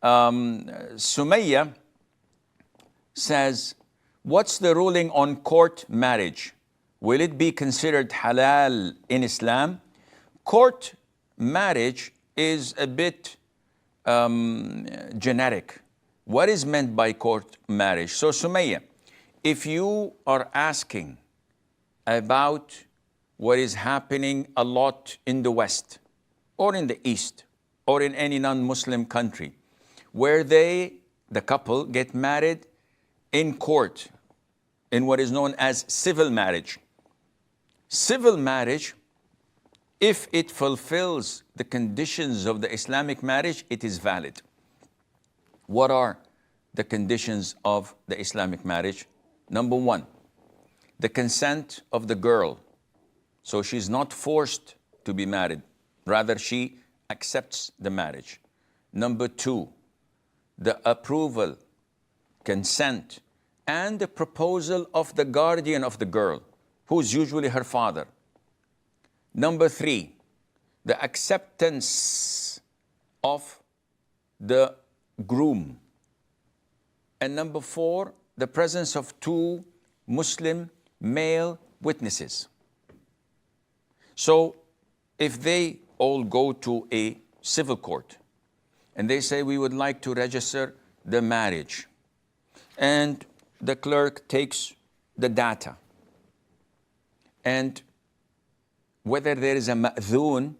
Sumaya says, what's the ruling on court marriage? Will it be considered halal in Islam? Court marriage is a bit generic. What is meant by court marriage? So Sumaya, if you are asking about what is happening a lot in the West or in the East or in any non-Muslim country, where the couple get married in court, in what is known as civil marriage. Civil marriage, if it fulfills the conditions of the Islamic marriage, it is valid. What are the conditions of the Islamic marriage? Number one, the consent of the girl. So she's not forced to be married. Rather, she accepts the marriage. Number two, the approval, consent, and the proposal of the guardian of the girl, who's usually her father. Number three, the acceptance of the groom. And number four, the presence of two Muslim male witnesses. So if they all go to a civil court and they say, we would like to register the marriage, and the clerk takes the data, and whether there is a ma'dhoon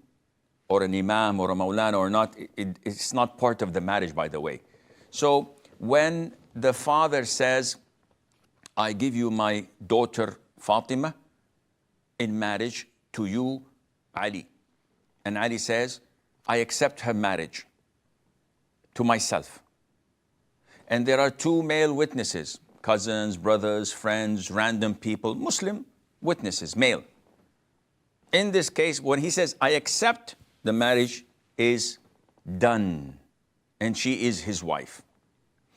or an imam or a maulana or not, it's not part of the marriage, by the way. So when the father says, I give you my daughter Fatima in marriage to you, Ali, and Ali says, I accept her marriage to myself. And there are two male witnesses, cousins, brothers, friends, random people, Muslim witnesses, male. In this case, when he says, I accept, the marriage is done, and she is his wife.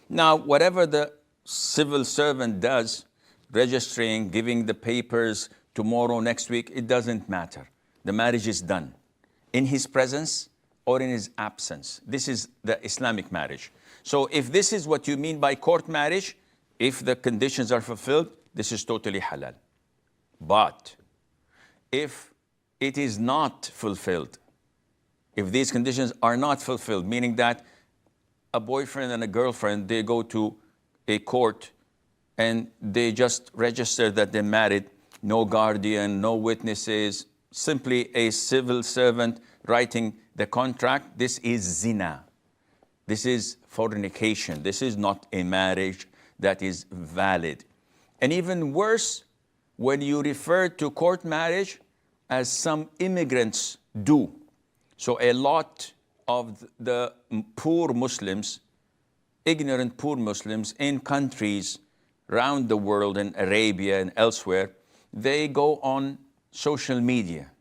Now, whatever the civil servant does, registering, giving the papers tomorrow, next week, it doesn't matter. The marriage is done, in his presence or in his absence. This is the Islamic marriage. So if this is what you mean by court marriage, if the conditions are fulfilled, this is totally halal. But if it is not fulfilled, if these conditions are not fulfilled, meaning that a boyfriend and a girlfriend, they go to a court and they just register that they're married, no guardian, no witnesses, simply a civil servant writing the contract, this is zina. This is fornication. This is not a marriage that is valid. And even worse, when you refer to court marriage as some immigrants do. So a lot of the poor Muslims, ignorant poor Muslims in countries around the world, in Arabia and elsewhere, they go on social media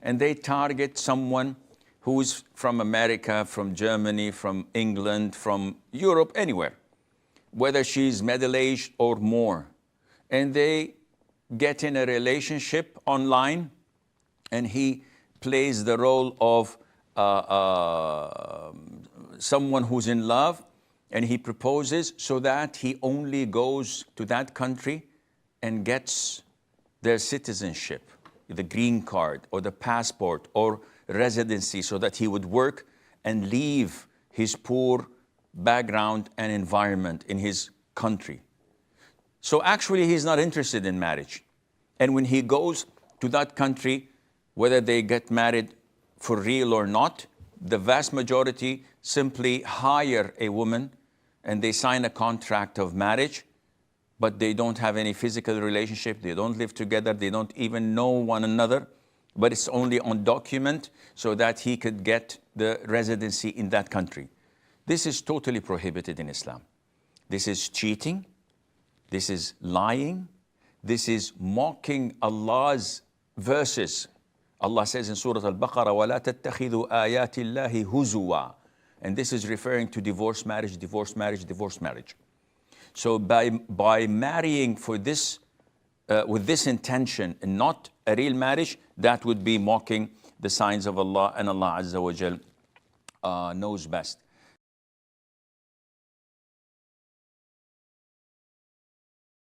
and they target someone who's from America, from Germany, from England, from Europe, anywhere, whether she's middle-aged or more. And they get in a relationship online, and he plays the role of someone who's in love, and he proposes so that he only goes to that country and gets their citizenship, the green card or the passport or residency, so that he would work and leave his poor background and environment in his country. So actually he's not interested in marriage. And when he goes to that country, whether they get married for real or not, the vast majority simply hire a woman and they sign a contract of marriage, but they don't have any physical relationship, they don't live together, they don't even know one another, but it's only on document so that he could get the residency in that country. This is totally prohibited in Islam. This is cheating, this is lying, this is mocking Allah's verses. Allah says in Surah Al-Baqarah, وَلَا تَتَّخِذُوا آيَاتِ اللَّهِ هُزُوًا. And this is referring to divorce marriage, divorce marriage, divorce marriage. So by marrying for this, with this intention and not a real marriage, that would be mocking the signs of Allah, and Allah Azza wa Jal knows best.